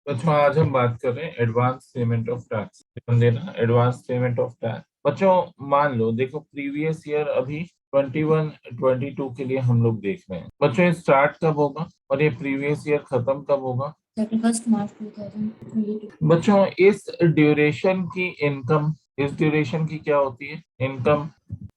बच्चों आज हम बात कर रहे हैं एडवांस पेमेंट ऑफ टैक्स। ध्यान देना, एडवांस पेमेंट ऑफ टैक्स। बच्चों मान लो, देखो प्रीवियस ईयर अभी 21-22 के लिए हम लोग देख रहे हैं। बच्चों ये स्टार्ट कब होगा और ये प्रीवियस ईयर खत्म कब होगा? 31 मार्च 2022। बच्चों इस ड्यूरेशन की क्या होती है? इनकम।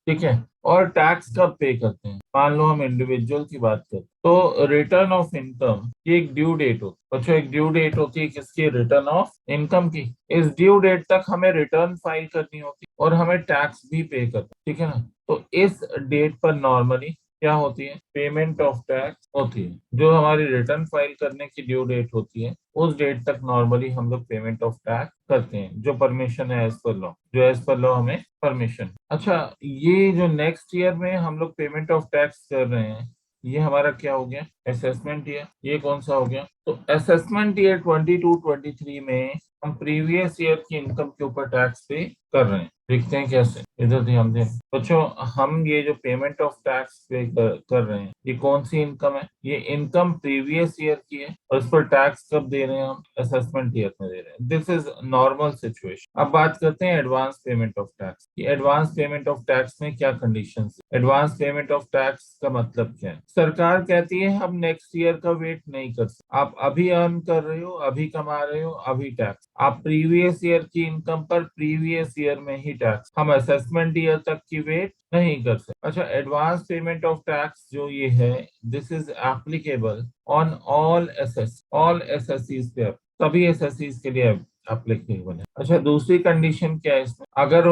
ठीक है। और टैक्स कब पे करते हैं? मान लो हम इंडिविजुअल की बात करें तो रिटर्न ऑफ इनकम की एक ड्यू डेट होती है। बच्चों एक ड्यू डेट होती है किसकी? रिटर्न ऑफ इनकम की। इस ड्यू डेट तक हमें रिटर्न फाइल करनी होती है और हमें टैक्स भी पे करना है। ठीक है ना? तो इस डेट पर नॉर्मली क्या होती है? पेमेंट ऑफ टैक्स होती है। जो हमारी रिटर्न फाइल करने की ड्यू डेट होती है उस डेट तक नॉर्मली हम लोग पेमेंट ऑफ टैक्स करते हैं, जो परमिशन है एज पर लॉ, जो एज पर लॉ हमें परमिशन। अच्छा, ये जो नेक्स्ट ईयर में हम लोग पेमेंट ऑफ टैक्स कर रहे हैं, ये हमारा क्या हो गया? Assessment year. ये कौन सा हो गया? तो असेसमेंट ईयर 22-23 में हम प्रीवियस ईयर की इनकम के ऊपर टैक्स पे कर रहे हैं। देखते हैं कैसे, इधर ध्यान दें बच्चों। हम ये जो पेमेंट ऑफ टैक्स पे कर रहे हैं, ये कौन सी इनकम है? ये इनकम प्रीवियस ईयर की है और इस पर टैक्स कब दे रहे हैं? हम असेसमेंट ईयर में दे रहे हैं। This is normal situation. अब बात करते हैं advance payment of tax. Advance payment of tax में क्या condition? Advance payment of tax का मतलब क्या है? सरकार कहती है हम नेक्स्ट ईयर का वेट नहीं कर सकते। आप अभी अर्न कर रहे हो, अभी कमा रहे हो, अभी टैक्स। आप प्रीवियस ईयर की इनकम पर प्रीवियस ईयर में ही टैक्स। हम असेसमेंट ईयर तक की वेट नहीं कर सकते। अच्छा, एडवांस पेमेंट ऑफ टैक्स जो ये है, this is applicable on all एसएससीज पे, सभी एसएससीज के लिए एप्लीकेबल है। अच्छा, दूसरी कंडीशन क्या है इसमें? अगर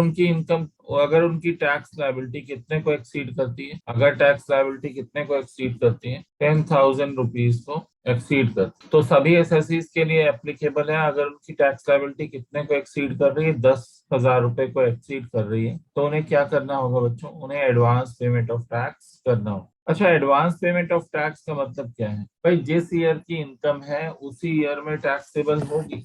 उनकी टैक्स लायबिलिटी कितने को एक्सीड करती है? अगर टैक्स लायबिलिटी कितने को एक्सीड करती है? 10,000 रुपीज को एक्सीड करती है। तो सभी एसएससीज के लिए एप्लीकेबल है। अगर उनकी टैक्स लायबिलिटी कितने को एक्सीड कर रही है? 10,000 रुपए को एक्सीड कर रही है, तो उन्हें क्या करना होगा बच्चों? उन्हें एडवांस पेमेंट ऑफ टैक्स करना होगा। अच्छा, एडवांस पेमेंट ऑफ टैक्स का मतलब क्या है? भाई जिस ईयर की इनकम है उसी ईयर में टैक्सेबल होगी,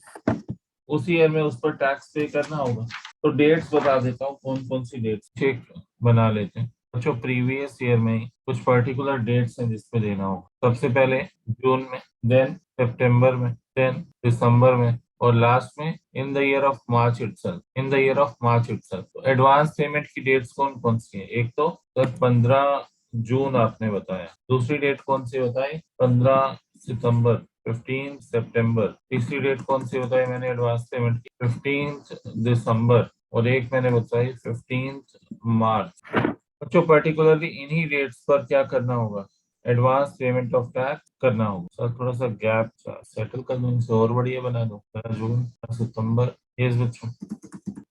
उसी ईयर में उस पर टैक्स पे करना होगा। तो डेट्स बता देता हूँ, कौन कौन सी डेट्स ठीक बना लेते हैं बच्चों। प्रीवियस ईयर में ही कुछ पर्टिकुलर डेट्स हैं जिसपे देना होगा। सबसे पहले जून में, देन सितंबर में, देन दिसंबर में, और लास्ट में in the year of March itself. तो एडवांस पेमेंट की डेट्स कौन कौन सी है? एक तो सर 15 जून आपने बताया। दूसरी डेट कौन सी बताई? 15 सितंबर, 15 सितंबर। तीसरी डेट कौन सी बताई मैंने एडवांस पेमेंट की? 15 दिसंबर। और एक मैंने बताई 15 मार्च। बच्चों पर्टिकुलरली इन्हीं डेट्स पर क्या करना होगा? एडवांस पेमेंट ऑफ टैक्स करना होगा। सर थोड़ा सा गैप सेटल कर दूं, इसे और बढ़िया बना दूं। जून, सितंबर, ये बच्चों।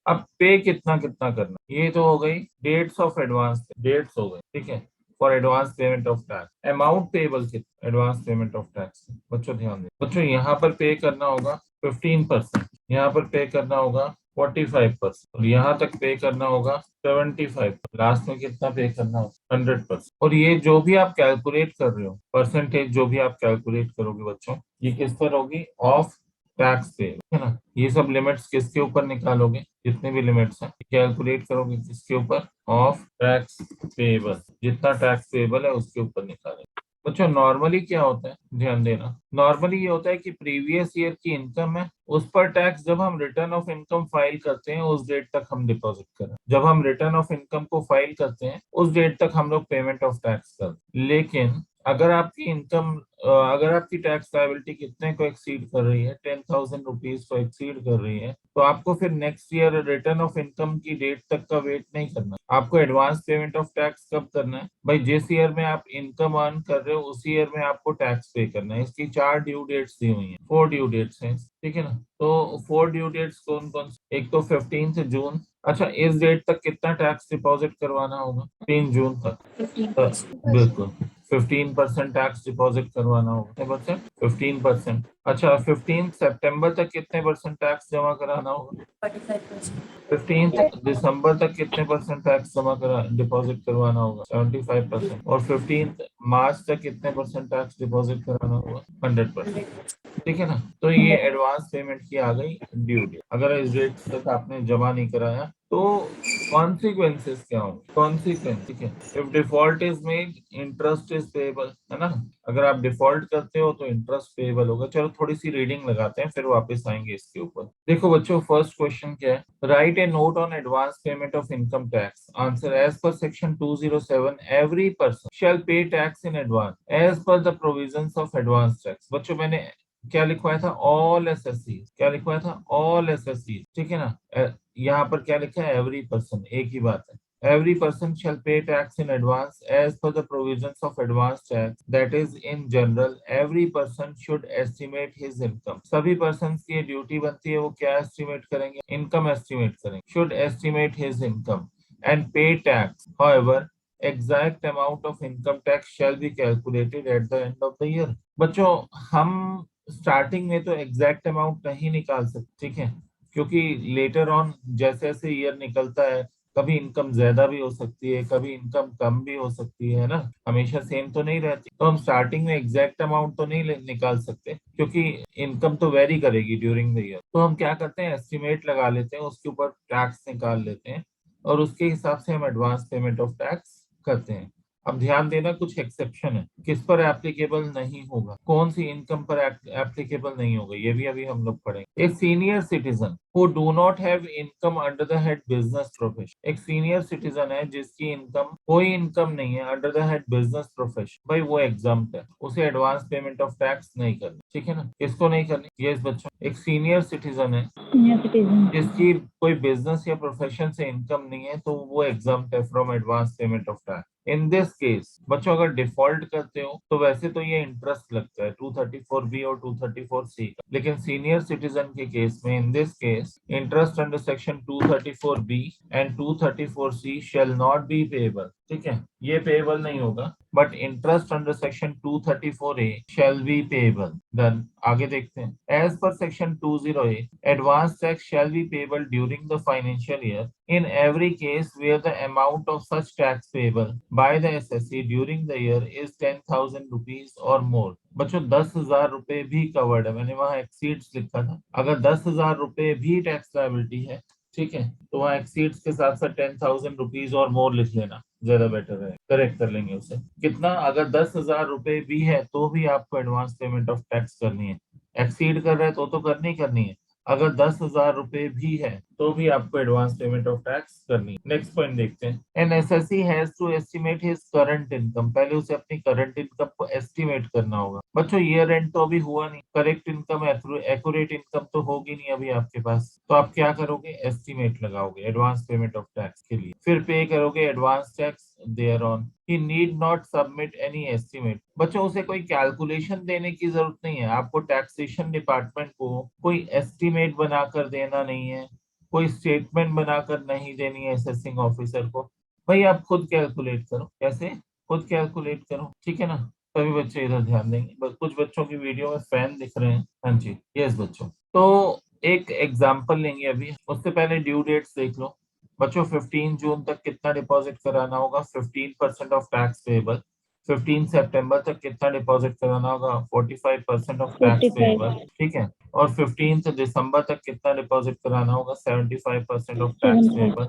अब पे कितना कितना करना, ये तो हो गई डेट्स ऑफ एडवांस, डेट्स हो गई। ठीक है, for advance payment of tax. Amount payable कितना एडवांस पेमेंट ऑफ टैक्स? बच्चों ध्यान दें बच्चों, यहाँ पर पे करना होगा 15%, यहाँ पर पे करना होगा 45%, और यहाँ तक पे करना होगा 75। लास्ट में कितना पे करना होगा? 100%। और ये जो भी आप कैलकुलेट कर रहे हो परसेंटेज, जो भी आप कैलकुलेट करोगे बच्चों, ये किस पर होगी? ऑफ टैक्स पे, है ना? ये सब लिमिट्स किसके ऊपर निकालोगे? जितने भी लिमिट्स हैं कैलकुलेट करोगे किसके ऊपर? Of tax payable. जितना टैक्स पेबल है उसके ऊपर निकालेंगे। बच्चों नॉर्मली क्या होता है, ध्यान देना, नॉर्मली ये होता है कि प्रीवियस ईयर की इनकम है उस पर टैक्स जब हम रिटर्न ऑफ इनकम फाइल करते हैं उस डेट तक हम डिपॉजिट करें। जब हम रिटर्न ऑफ इनकम को फाइल करते हैं उस डेट तक हम लोग पेमेंट ऑफ टैक्स करते हैं। लेकिन अगर आपकी टैक्स लायबिलिटी कितने को एक्सीड कर रही है? 10,000 रुपीज को एक्सीड कर रही है, तो आपको फिर next year return of income की डेट तक का वेट नहीं करना। आपको एडवांस पेमेंट ऑफ टैक्स कब करना है? भाई जिस ईयर में आप इनकम अर्न कर रहे हो उसी ईयर में आपको टैक्स पे करना है। इसकी 4 ड्यू डेट्स दी हुई हैं, 4 ड्यू डेट्स हैं। ठीक है ना? तो 4 ड्यू डेट्स कौन कौन सी? एक तो 15 जून। अच्छा, इस डेट तक कितना टैक्स डिपॉजिट करवाना होगा? 3 जून तक। 15%। बिल्कुल, 15% टैक्स डिपॉजिट करवाना होगा। कितने परसेंट? 15%। अच्छा, 15 सितंबर तक कितने परसेंट टैक्स जमा कराना होगा? 45%। 15 दिसंबर तक कितने परसेंट टैक्स जमा करा डिपॉजिट करवाना होगा? 75%। और 15 मार्च तक कितने परसेंट टैक्स डिपॉजिट कराना होगा? 100%। ठीक है ना। तो ये एडवांस पेमेंट की आ गई ड्यू डेट। अगर इस डेट तक आपने जमा नहीं कराया तो कॉन्सिक्वेंसेस क्या होंगे, कॉन्सिक्वेंस, ठीक है। If default is made interest is payable, है ना। अगर आप डिफॉल्ट करते हो तो इंटरेस्ट पेएबल होगा। चलो थोड़ी सी रीडिंग लगाते हैं फिर वापस आएंगे इसके ऊपर। देखो बच्चों, फर्स्ट क्वेश्चन क्या है, write a note on advance payment of income tax. Answer, as per section 207 every person shall pay tax in advance as per the provisions of advance tax. बच्चों मैंने क्या लिखवाया था, ऑल एसएससी। क्या लिखवाया था, ऑल एसएससी, ठीक है ना। यहाँ पर क्या लिखा है, एवरी पर्सन, एक ही बात है। Every person shall pay tax in advance as per the provisions of advance tax. That is, in general, every person should estimate his income. सभी persons की ड्यूटी बनती है, वो क्या एस्टिमेट करेंगे, इनकम एस्टिमेट करेंगे। Should estimate his income and pay tax. However, exact amount of income tax shall be calculated at the end of the year. बच्चों, हम स्टार्टिंग में तो एग्जैक्ट अमाउंट नहीं निकाल सकते, ठीक है, क्योंकि लेटर ऑन जैसे जैसे ईयर निकलता है कभी इनकम ज्यादा भी हो सकती है, कभी इनकम कम भी हो सकती है ना, हमेशा सेम तो नहीं रहती। तो हम स्टार्टिंग में एग्जैक्ट अमाउंट तो नहीं निकाल सकते क्योंकि इनकम तो वेरी करेगी ड्यूरिंग द ईयर। तो हम क्या करते हैं, एस्टिमेट लगा लेते हैं, उसके ऊपर टैक्स निकाल लेते हैं और उसके हिसाब से हम एडवांस पेमेंट ऑफ टैक्स करते हैं। अब ध्यान देना, कुछ एक्सेप्शन है, किस पर एप्लीकेबल नहीं होगा, कौन सी इनकम पर एप्लीकेबल नहीं होगा, ये भी अभी हम लोग पढ़ेंगे। एक senior citizen who do not have income under the head business profession. एक सीनियर सिटीजन है जिसकी इनकम, कोई इनकम नहीं है under the head business profession, भाई वो एग्जाम्प्ट है, उसे एडवांस पेमेंट ऑफ टैक्स नहीं करनी, ठीक है ना। किसको नहीं करनी, ये बच्चों, एक सीनियर सिटीजन है जिसकी कोई बिजनेस या प्रोफेशन से इनकम नहीं है तो वो एग्जाम्प्ट है from advance payment of tax. In this case बच्चों, अगर डिफॉल्ट करते हो तो वैसे तो ये इंटरेस्ट लगता है 234B और 234C का, लेकिन सीनियर सिटीजन के केस में, in this case, interest under section 234B and 234C shall not be payable, ठीक है, ये पेएबल नहीं होगा, but interest under section 234A shall be payable. Done, आगे देखते हैं। As per section 208, advance tax shall be payable during the financial year in every case where the amount of such tax payable by the SSC during the year is 10,000 rupees or more। बच्चों 10,000 रुपए भी covered है, मैंने वहां exceeds लिखा था, अगर 10,000 रुपए भी टैक्स लायबिलिटी है, ठीक है, तो वहाँ एक्सीड्स के साथ साथ 10,000 रुपीज और मोर लिख लेना, ज्यादा बेटर है, करेक्ट कर लेंगे उसे। कितना, अगर 10,000 रुपए भी है तो भी आपको एडवांस पेमेंट ऑफ टैक्स करनी है। एक्सीड कर रहा है तो करनी करनी है, अगर 10,000 रुपए भी है तो भी आपको एडवांस पेमेंट ऑफ टैक्स करनी है। नेक्स्ट पॉइंट देखते हैं। An assessee has to estimate his current income. पहले उसे अपनी करंट इनकम को एस्टिमेट करना होगा। बच्चों ईयर एंड तो अभी हुआ नहीं, करेक्ट इनकम, एक्यूरेट इनकम तो होगी नहीं अभी आपके पास, तो आप क्या करोगे, एस्टिमेट लगाओगे एडवांस पेमेंट ऑफ टैक्स के लिए, फिर पे करोगे advance tax thereon. He need not submit any estimate. बच्चों उसे कोई कैलकुलेशन देने की जरूरत नहीं है, आपको टैक्सेशन डिपार्टमेंट को कोई एस्टिमेट बनाकर देना नहीं है, कोई स्टेटमेंट बनाकर नहीं देनी है असेसिंग ऑफिसर को, भाई आप खुद कैलकुलेट करो। कैसे, खुद कैलकुलेट करो, ठीक है ना। सभी बच्चे इधर ध्यान देंगे, बस कुछ बच्चों की वीडियो में फैन दिख रहे हैं, हाँ जी, यस बच्चों। तो एक एग्जाम्पल लेंगे अभी, उससे पहले ड्यू डेट्स देख लो। बच्चों 15 जून तक कितना डिपॉजिट कराना होगा, 15% ऑफ टैक्स पेएबल। 15 सितंबर तक कितना डिपॉजिट कराना होगा, 45% ऑफ टैक्स पेएबल, ठीक है। और 15 दिसंबर तक कितना डिपॉजिट कराना होगा, 75% ऑफ टैक्स पेएबल।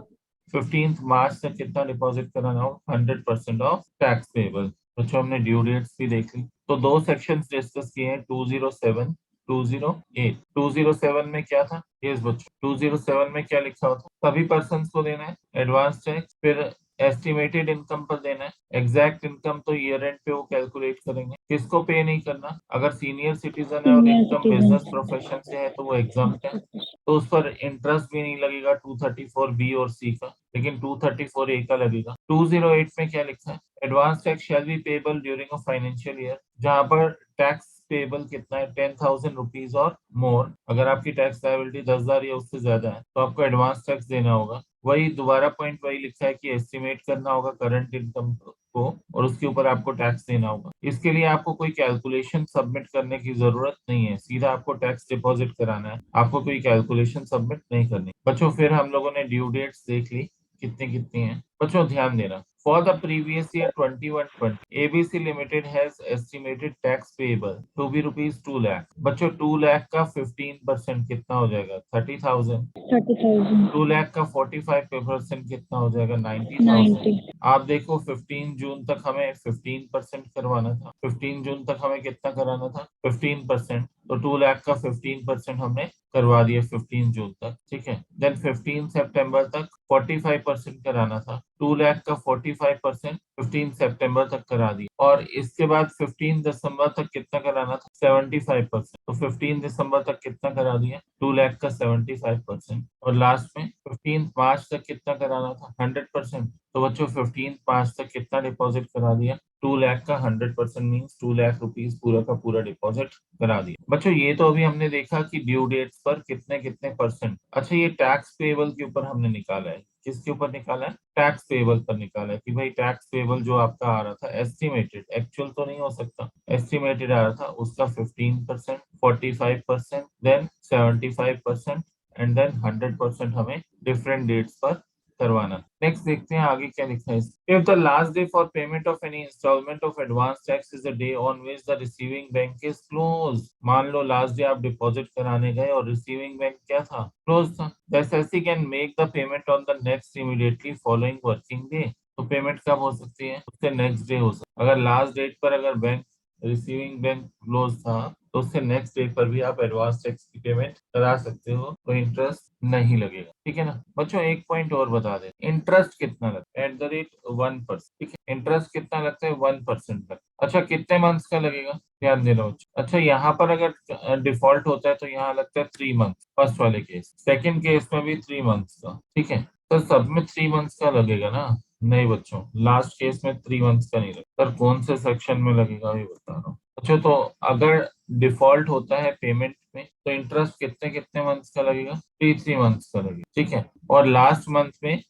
15 मार्च तक कितना डिपॉजिट कराना होगा, 100% ऑफ टैक्स पेएबल। बच्चों हमने ड्यू डेट्स भी देख ली, तो दो सेक्शंस डिस्कस किए हैं, 207 208। 207 में क्या था, यस बच्चों, 207 में क्या लिखा होता, सभी पर्सन को देना है एडवांस टैक्स, फिर एस्टिमेटेड इनकम पर देना है, एग्जैक्ट इनकम तो ईयर एंड पे वो कैलकुलेट करेंगे। किसको पे नहीं करना, अगर सीनियर सिटीजन है और इनकम बिजनेस प्रोफेशन से है तो वो एग्जाम्प्ट है, तो उस पर इंटरेस्ट भी नहीं लगेगा 234B और C का, लेकिन 234A का लगेगा। 208 में क्या लिखा है, advance tax shall be payable during a financial year, जहां पर टैक्स पेबल कितना है, 10,000 रुपीज और मोर। अगर आपकी टैक्स लायबिलिटी 10,000 या उससे ज्यादा है तो आपको एडवांस टैक्स देना होगा। वही दोबारा पॉइंट वही लिखा है कि एस्टिमेट करना होगा करंट इनकम को और उसके ऊपर आपको टैक्स देना होगा। इसके लिए आपको कोई कैलकुलेशन सबमिट करने की जरूरत नहीं है, सीधा आपको टैक्स डिपॉजिट कराना है, आपको कोई कैलकुलेशन सबमिट नहीं करनी। बच्चों फिर हम लोगों ने ड्यू डेट्स देख ली, कितनी कितनी है। बच्चों ध्यान देना, For the previous year 21-20, ABC Limited has estimated tax payable to be rupees 2 lakh. बच्चों 2 लाख का 15% कितना हो जाएगा? 30,000। 30,000 2 लाख का 45% कितना हो जाएगा? 90,000। 90 आप देखो 15 जून तक हमें 15% करवाना था। 15 जून तक हमें कितना कराना था? 15%। तो 2 लाख का 15% हमने करवा दिया 15 जून तक, ठीक है। देन 15 सितंबर तक 45% कराना था। 2 लाख का 45% 15 सितंबर तक करा दिया, और इसके बाद 15 दिसंबर तक कितना कराना था? 75%। तो 15 दिसंबर तक कितना करा दिया? 2 लाख का 75%। और लास्ट में 15 मार्च तक कितना कराना था? 100%। तो बच्चों 15 मार्च तक कितना डिपॉजिट करा दिया? 2 लाख का 100% मीन्स 2 लाख रुपीज पूरा का पूरा डिपॉजिट करा दिया। बच्चों ये तो अभी हमने देखा कि ड्यू डेट्स पर कितने कितने परसेंट। अच्छा, ये टैक्स पेबल के ऊपर हमने निकाला है। किसके ऊपर निकाला है? टैक्स पेबल पर निकाला है कि भाई टैक्स पेबल जो आपका आ रहा था एस्टिमेटेड, एक्चुअल तो नहीं हो सकता, एस्टिमेटेड आ रहा था, उसका 15%, 45%, देन 75% एंड देन 100% हमें डिफरेंट डेट्स पर करवाना। नेक्स्ट देखते हैं आगे क्या लिखा है। If the last day for payment of any instalment of advance tax is the day on which the receiving bank is close. मान लो लास्ट डे आप डिपॉजिट कराने गए और रिसीविंग बैंक क्या था? क्लोज था। The assessee can make the payment on the next immediately following working day. तो पेमेंट कब हो सकती है? उससे नेक्स्ट डे हो सकती है। अगर लास्ट डेट पर अगर बैंक रिसीविंग बैंक क्लोज था तो उससे नेक्स्ट डे पर भी आप एडवांस टैक्स की पेमेंट करा सकते हो, तो इंटरेस्ट नहीं लगेगा, ठीक है ना। बच्चों एक पॉइंट और बता दें, इंटरेस्ट कितना लगता है? @1%, ठीक है। इंटरेस्ट कितना लगता है? 1% लगता है। अच्छा, कितने मंथ्स का लगेगा? ध्यान देना बच्चों। अच्छा, यहाँ पर अगर डिफॉल्ट होता है तो यहाँ लगता है 3 मंथ, फर्स्ट वाले केस। सेकेंड केस में भी 3 मंथ्स का, ठीक है। तो सब में 3 मंथ्स का लगेगा ना? नहीं बच्चों, लास्ट केस में 3 मंथ्स का नहीं लगता। सर कौन से सेक्शन में लगेगा ये बता रहा हूँ। अच्छा, तो अगर डिफॉल्ट होता है पेमेंट में तो इंटरेस्ट कितने कितने मंथ्स का लगेगा? 3 मंथ्स का लगेगा, ठीक है। और लास्ट मंथ में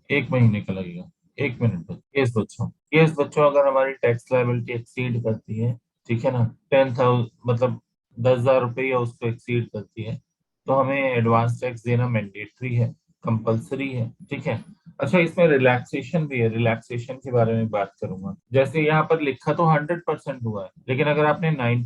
1 महीने का लगेगा। 1 मिनट केस बच्चों अगर हमारी टैक्स लायबिलिटी एक्सीड करती है, ठीक है ना, 10,000 मतलब 10,000 रुपये या उसको एक्सीड करती है, तो हमें एडवांस टैक्स देना मैंडेटरी है, कंपलसरी है, ठीक है। अच्छा, इसमें रिलैक्सेशन भी है। रिलैक्सेशन के बारे में बात करूंगा। जैसे यहाँ पर लिखा तो 100% हुआ है, लेकिन अगर आपने 90